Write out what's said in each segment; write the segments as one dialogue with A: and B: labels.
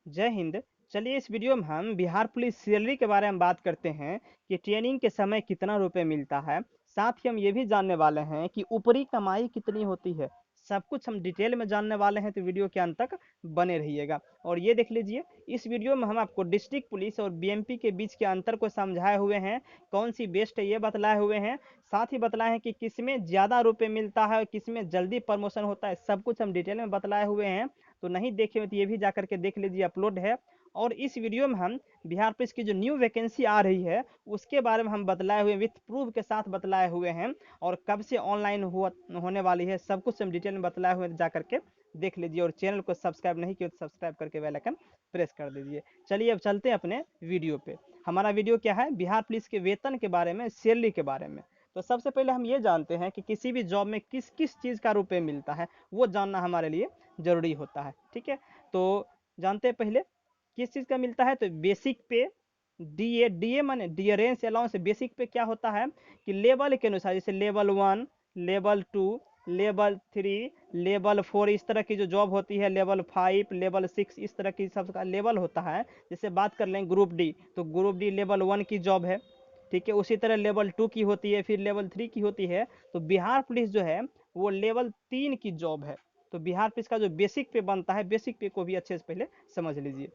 A: जय हिंद। चलिए इस वीडियो में हम बिहार पुलिस सैलरी के बारे में बात करते हैं कि ट्रेनिंग के समय कितना रुपए मिलता है। साथ ही हम ये भी जानने वाले हैं कि ऊपरी कमाई कितनी होती है। सब कुछ हम डिटेल में जानने वाले हैं, तो वीडियो के अंत तक बने रहिएगा। और ये देख लीजिए, इस वीडियो में हम आपको डिस्ट्रिक्ट पुलिस और बीएमपी के बीच के अंतर को समझाए हुए हैं, कौन सी बेस्ट है ये बतलाए हुए हैं। साथ ही बतलाए हैं कि किसमें ज़्यादा रुपये मिलता है और किसमें जल्दी प्रमोशन होता है। सब कुछ हम डिटेल में बतलाए हुए हैं, तो नहीं देखे हुए तो ये भी जा करके देख लीजिए, अपलोड है। और इस वीडियो में हम बिहार पुलिस की जो न्यू वैकेंसी आ रही है उसके बारे में हम बतलाए हुए विथ प्रूफ के साथ बतलाए हुए हैं, और कब से ऑनलाइन हुआ होने वाली है सब कुछ हम डिटेल में बतलाए हुए जा करके देख लीजिए। और चैनल को सब्सक्राइब नहीं किया तो सब्सक्राइब करके बेल आइकन प्रेस कर दीजिए। चलिए अब चलते हैं अपने वीडियो पे। हमारा वीडियो क्या है, बिहार पुलिस के वेतन के बारे में, सैलरी के बारे में। तो सबसे पहले हम ये जानते हैं कि किसी भी जॉब में किस किस चीज़ का रुपये मिलता है, वो जानना हमारे लिए ज़रूरी होता है। ठीक है, तो जानते हैं पहले किस चीज़ का मिलता है। तो बेसिक पे, डीए, डीए माने डियरेंस अलाउंस। बेसिक पे क्या होता है कि लेवल के अनुसार, जैसे लेवल 1, लेवल 2, लेवल 3, लेवल 4, इस तरह की जो जॉब होती है, लेवल 5, लेवल 6, इस तरह की सबका लेवल होता है। जैसे बात कर लें ग्रुप डी, तो ग्रुप डी लेवल 1 की जॉब है। ठीक है, उसी तरह लेवल 2 की होती है, फिर लेवल 3 की होती है। तो बिहार पुलिस जो है वो लेवल 3 की जॉब है। तो बिहार पुलिस का जो बेसिक पे बनता है, बेसिक पे को भी अच्छे से पहले समझ लीजिए।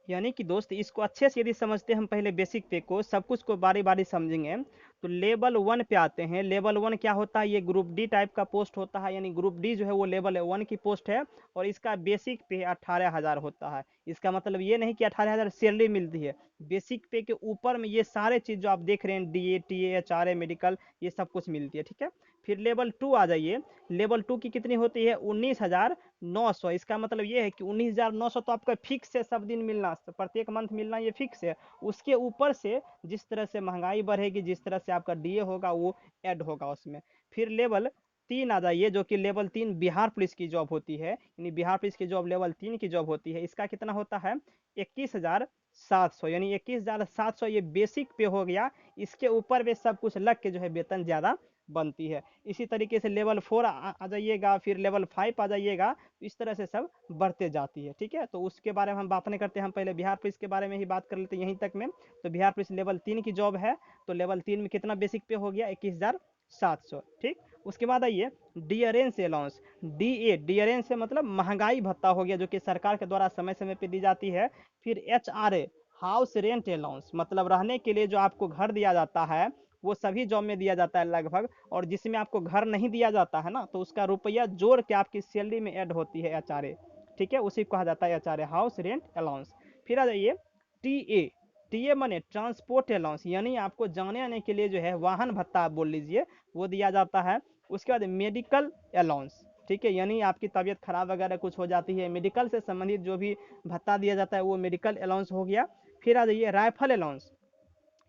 A: यानी कि दोस्त, इसको अच्छे से यदि समझते हैं हम पहले बेसिक पे को, सब कुछ को बारी बारी समझेंगे। तो लेवल 1 पे आते हैं। लेवल 1 क्या होता है, ये ग्रुप डी टाइप का पोस्ट होता है। यानी ग्रुप डी जो है वो लेवल 1 की पोस्ट है, और इसका बेसिक पे 18,000 होता है। इसका मतलब ये नहीं कि 18,000 सैलरी मिलती है। बेसिक पे के ऊपर में ये सारे चीज़ जो आप देख रहे हैं, D A, T A, H R A, medical, ये सब कुछ मिलती है। ठीक है, फिर लेवल 2 आ जाइए। लेवल 2 की कितनी होती है, 19,900। इसका मतलब ये है कि 19,900 तो आपका फिक्स है, सब दिन मिलना, प्रत्येक मंथ मिलना, ये फिक्स है। उसके ऊपर से जिस तरह से महंगाई बढ़ेगी, जिस तरह से आपका डीए होगा, वो ऐड होगा उसमें। फिर लेवल 3 आ जाइए, जो कि लेवल 3 बिहार पुलिस की जॉब होती है। यानी बिहार पुलिस की जॉब लेवल 3 की जॉब होती है। इसका कितना होता है, 21,700। यानी 21,700 ये बेसिक पे हो गया। इसके ऊपर भी सब कुछ लग के जो है वेतन ज़्यादा बनती है। इसी तरीके से लेवल 4 आ जाइएगा, फिर लेवल 5 आ जाइएगा। इस तरह से सब बढ़ते जाती है। ठीक है, तो उसके बारे में हम बात नहीं करते, हम पहले बिहार पुलिस के बारे में ही बात कर लेते हैं यहीं तक में। तो बिहार पुलिस लेवल 3 की जॉब है। तो लेवल 3 में कितना बेसिक पे हो गया, 21,700। ठीक, उसके बाद आइए dearness allowance. D A, dearness से मतलब महंगाई भत्ता हो गया, जो कि सरकार के द्वारा समय समय पर दी जाती है। फिर H R A, house rent allowance, मतलब रहने के लिए जो आपको घर दिया जाता है, वो सभी जॉब में दिया जाता है लगभग। और जिसमें आपको घर नहीं दिया जाता है ना, तो उसका रुपया जोड़ के आपकी सैलरी में ऐड होती है, एच आर ए। ठीक है, उसी को कहा जाता है H R A, house rent allowance. फिर आ जाइए टी ए। टी ए माने ट्रांसपोर्ट अलाउंस, यानी आपको जाने आने के लिए जो है वाहन भत्ता आप बोल लीजिए, वो दिया जाता है। उसके बाद मेडिकल अलाउंस। ठीक है, यानी आपकी तबीयत खराब वगैरह कुछ हो जाती है, मेडिकल से संबंधित जो भी भत्ता दिया जाता है, वो मेडिकल अलाउंस हो गया। फिर आ जाइए राइफल अलाउंस।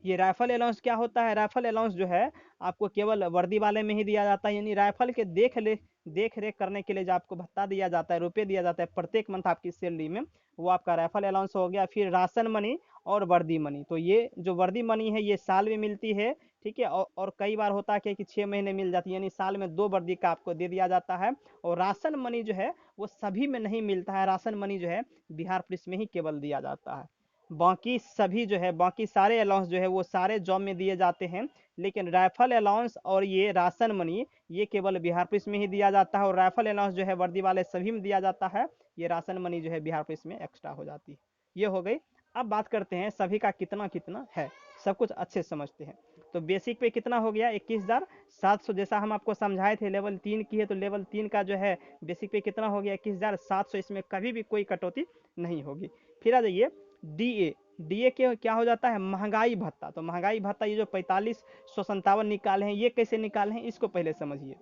A: ये राइफल अलाउंस क्या होता है, राइफल अलाउंस जो है आपको केवल वर्दी वाले में ही दिया जाता है। यानी राइफल के देख रेख करने के लिए जो आपको भत्ता दिया जाता है, रुपये दिया जाता है प्रत्येक मंथ आपकी सैलरी में, वो आपका राइफल अलाउंस हो गया। फिर राशन मनी और वर्दी मनी। तो ये जो वर्दी मनी है ये साल में मिलती है। ठीक है, और कई बार होता है कि 6 महीने मिल जाती है, यानी साल में 2 वर्दी का आपको दे दिया जाता है। और राशन मनी जो है वो सभी में नहीं मिलता है। राशन मनी जो है बिहार पुलिस में ही केवल दिया जाता है। बाकी सभी जो है, बाकी सारे अलाउंस जो है वो सारे जॉब में दिए जाते हैं। लेकिन राइफल अलाउंस और ये राशन मनी, ये केवल बिहार पुलिस में ही दिया जाता है। और राइफल अलाउंस जो है वर्दी वाले सभी में दिया जाता है। ये राशन मनी जो है बिहार पुलिस में एक्स्ट्रा हो जाती है। ये हो गई। अब बात करते हैं सभी का कितना कितना है, सब कुछ अच्छे से समझते हैं। तो बेसिक पे कितना हो गया, 21,700। जैसा हम आपको समझाए थे, लेवल 3 की है, तो लेवल 3 का जो है बेसिक पे कितना हो गया, 21,700। इसमें कभी भी कोई कटौती नहीं होगी। फिर आ जाइए डीए। डीए के क्या हो जाता है, महंगाई भत्ता। तो महंगाई भत्ता ये जो 45,157 निकाले हैं, ये कैसे निकाले हैं, इसको पहले समझिए।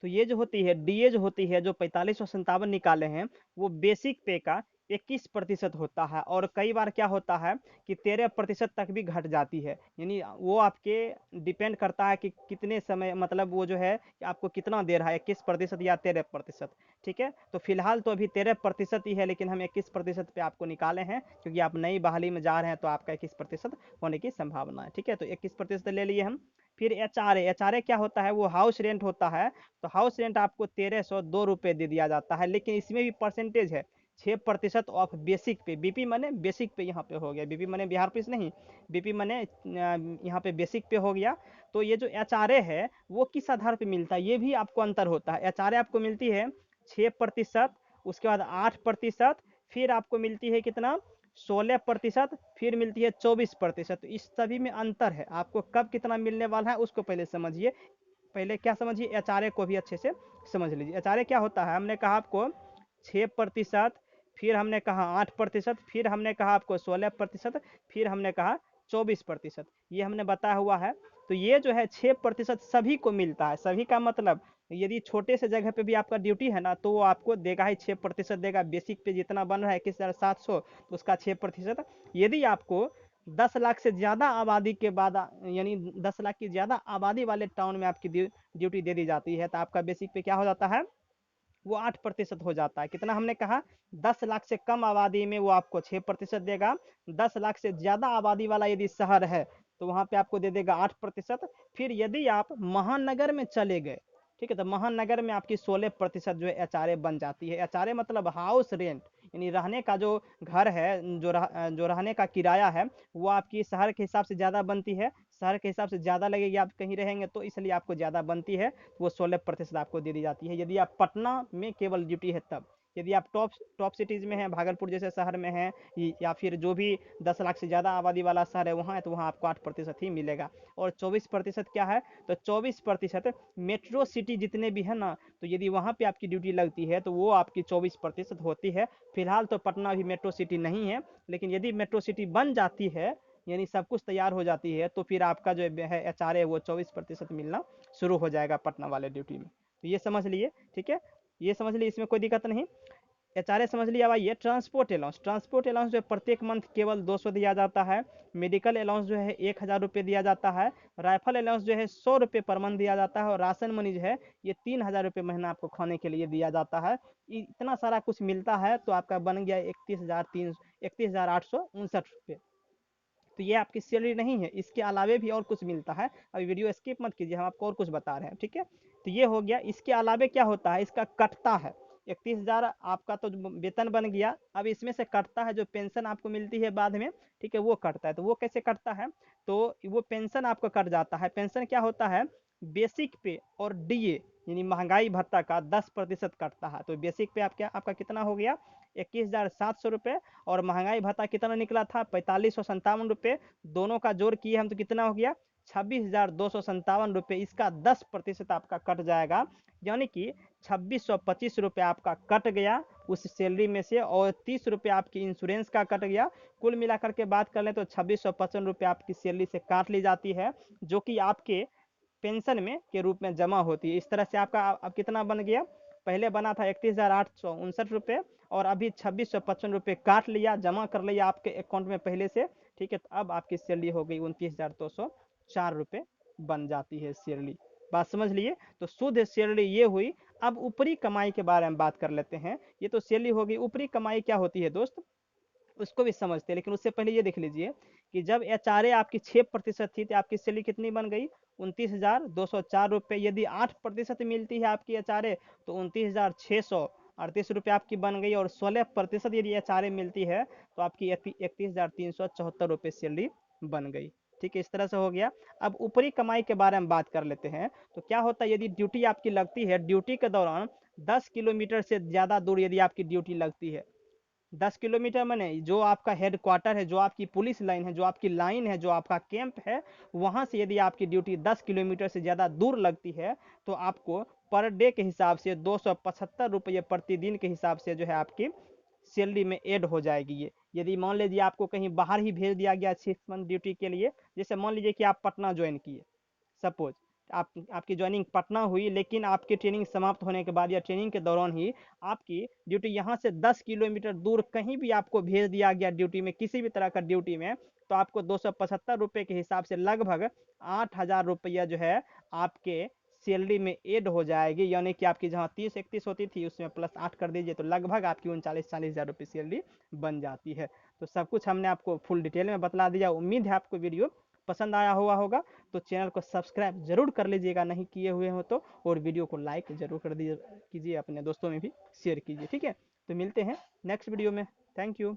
A: तो ये जो होती है डीए, जो होती है, जो 45,157 निकाले हैं, वो बेसिक पे का 21% होता है। और कई बार क्या होता है कि 13% तक भी घट जाती है। यानी वो आपके डिपेंड करता है कि कितने समय, मतलब वो जो है कि आपको कितना दे रहा है, 21% या 13%। ठीक है, तो फिलहाल तो अभी 13% ही है, लेकिन हम 21% पे आपको निकाले हैं, क्योंकि आप नई बहाली में जा रहे हैं, तो आपका 21% होने की संभावना है। ठीक है, तो 21% ले लिए हम। फिर H R A, H R A क्या होता है, वो हाउस रेंट होता है। तो हाउस रेंट आपको 1,302 रुपये दे दिया जाता है, लेकिन इसमें भी परसेंटेज है। 6% ऑफ बेसिक पे, बीपी माने बेसिक पे यहाँ पे हो गया, बीपी माने बिहार पुलिस नहीं, बीपी माने यहाँ पे बेसिक पे हो गया। तो ये जो एचआरए है वो किस आधार पे मिलता है, ये भी आपको अंतर होता है। एचआरए आपको मिलती है 6%, उसके बाद 8%, फिर आपको मिलती है कितना 16%, फिर मिलती है 24%। तो इस सभी में अंतर है, आपको कब कितना मिलने वाला है उसको पहले समझिए। पहले क्या समझिए, एचआरए को भी अच्छे से समझ लीजिए। एचआरए क्या होता है, हमने कहा आपको 6%, फिर हमने कहा 8%, फिर हमने कहा आपको 16%, फिर हमने कहा 24%, ये हमने बताया हुआ है। तो ये जो है 6% सभी को मिलता है। सभी का मतलब यदि छोटे से जगह पे भी आपका ड्यूटी है ना, तो वो आपको देगा ही 6% देगा। बेसिक पे जितना बन रहा है 21,700, तो उसका 6%। यदि आपको 10 लाख से ज़्यादा आबादी के बाद यानी 10 लाख की ज़्यादा आबादी वाले टाउन में आपकी ड्यूटी दे दी जाती है, तो आपका बेसिक पे क्या हो जाता है, वो 8% हो जाता है। कितना हमने कहा, 10 लाख से कम आबादी में वो आपको 6% देगा। 10 लाख से ज़्यादा आबादी वाला यदि शहर है तो वहाँ पे आपको दे देगा 8%। फिर यदि आप महानगर में चले गए, ठीक है, तो महानगर में आपकी 16% जो है एचआरए बन जाती है। एचआरए मतलब हाउस रेंट, यानी रहने का जो घर है, जो रहने का किराया है, वो आपकी शहर के हिसाब से ज़्यादा बनती है। शहर के हिसाब से ज़्यादा लगेगी, आप कहीं रहेंगे तो इसलिए आपको ज़्यादा बनती है, वो 16% आपको दे दी जाती है। यदि आप पटना में केवल ड्यूटी है तब। यदि आप टॉप सिटीज़ में हैं, भागलपुर जैसे शहर में हैं, या फिर जो भी 10 लाख से ज़्यादा आबादी वाला शहर है वहाँ है, तो वहाँ आपको 8% ही मिलेगा। और 24% क्या है, तो 24% मेट्रो सिटी जितने भी है ना, तो यदि वहाँ पे आपकी ड्यूटी लगती है तो वो आपकी 24% होती है। फिलहाल तो पटना भी मेट्रो सिटी नहीं है, लेकिन यदि मेट्रो सिटी बन जाती है, यानी सब कुछ तैयार हो जाती है, तो फिर आपका जो है एचआरए वो 24% मिलना शुरू हो जाएगा पटना वाले ड्यूटी में। तो ये समझ लिए, ठीक है, ये समझ लिए, इसमें कोई दिक्कत नहीं। एचआरए समझ लिया। अब आइए ट्रांसपोर्ट अलाउंस जो है प्रत्येक मंथ केवल 200 दिया जाता है। मेडिकल अलाउंस जो है 1,000 रुपये दिया जाता है। राइफल अलाउंस जो है 100 रुपये पर मंथ दिया जाता है। और राशन मनी जो है ये 3,000 रुपये महीना आपको खाने के लिए दिया जाता है। इतना सारा कुछ मिलता है, तो आपका बन गया 31,859 रुपये। तो ये आपकी सैलरी नहीं है, इसके अलावे भी और कुछ मिलता है। अभी वीडियो स्किप मत कीजिए, हम आपको और कुछ बता रहे हैं, ठीक है। तो ये हो गया। इसके अलावे क्या होता है, इसका कटता है 31,000 आपका तो वेतन बन गया। अब इसमें से कटता है जो पेंशन आपको मिलती है बाद में, ठीक है, वो कटता है। तो वो कैसे कटता है, तो वो पेंशन आपको कट जाता है। पेंशन क्या होता है, बेसिक पे और डीए यानी महंगाई भत्ता का 10% कटता है। तो बेसिक पे आपका कितना हो गया, 21,700 रुपये। और महंगाई भत्ता कितना निकला था, 45,57 रुपये। दोनों का जोड़ किए हम तो कितना हो गया, 26,257 रुपये। इसका 10% आपका कट जाएगा, यानी कि 2,625 रुपये आपका कट गया उस सैलरी में से। और 30 रुपये आपकी इंश्योरेंस का कट गया। कुल मिलाकर के बात कर लें तो 2,655 रुपये आपकी सैलरी से काट ली जाती है, जो कि आपके पेंशन में के रूप में जमा होती है। इस तरह से आपका अब कितना बन गया, पहले बना था 31,859 रुपये, और अभी 2,655 रुपये काट लिया, जमा कर लिया आपके अकाउंट में पहले से, ठीक है। तो अब आपकी सैलरी हो गई 29,204 रुपये बन जाती है सैलरी। बात समझ लिए। तो शुद्ध सैलरी ये हुई। अब ऊपरी कमाई के बारे में बात कर लेते हैं। ये तो सैलरी होगी, ऊपरी कमाई क्या होती है दोस्त, उसको भी समझते हैं। लेकिन उससे पहले ये देख लीजिए कि जब एचआरए आपकी 6% थी तो आपकी सैलरी कितनी बन गई, 29,204 रुपये। यदि 8% मिलती है आपकी एचआरए, तो 29,638 रुपये आपकी बन गई। और 16% यदि एचआरए मिलती है तो आपकी 31,374 रुपये सैलरी बन गई, ठीक है। इस तरह से हो गया। अब ऊपरी कमाई के बारे में बात कर लेते हैं। तो क्या होता है, यदि ड्यूटी आपकी लगती है, ड्यूटी के दौरान 10 किलोमीटर से ज़्यादा दूर यदि आपकी ड्यूटी लगती है, 10 किलोमीटर मैंने जो आपका हेड क्वार्टर है, जो आपकी पुलिस लाइन है, जो आपकी लाइन है, जो आपका कैंप है, वहाँ से यदि आपकी ड्यूटी 10 किलोमीटर से ज़्यादा दूर लगती है, तो आपको पर डे के हिसाब से 275 रुपये प्रतिदिन के हिसाब से जो है आपकी सैलरी में ऐड हो जाएगी ये। यदि मान लीजिए आपको कहीं बाहर ही भेज दिया गया 6 मंथ ड्यूटी के लिए, जैसे मान लीजिए कि आप पटना ज्वाइन किए, सपोज आपकी ज्वाइनिंग पटना हुई, लेकिन आपकी ट्रेनिंग समाप्त होने के बाद या ट्रेनिंग के दौरान ही आपकी ड्यूटी यहाँ से 10 किलोमीटर दूर कहीं भी आपको भेज दिया गया ड्यूटी में, किसी भी तरह का ड्यूटी में, तो आपको 275 रुपये के हिसाब से लगभग 8,000 रुपया जो है आपके सैलरी में ऐड हो जाएगी। यानी कि आपकी जहाँ 30-31 होती थी उसमें +8 कर दीजिए, तो लगभग आपकी 39-40 हज़ार रुपये सैलरी बन जाती है। तो सब कुछ हमने आपको फुल डिटेल में बतला दिया। उम्मीद है आपको वीडियो पसंद आया हुआ होगा। तो चैनल को सब्सक्राइब जरूर कर लीजिएगा नहीं किए हुए हो तो, और वीडियो को लाइक जरूर कर दीजिए, कीजिए, अपने दोस्तों में भी शेयर कीजिए, ठीक है। तो मिलते हैं नेक्स्ट वीडियो में। Thank you.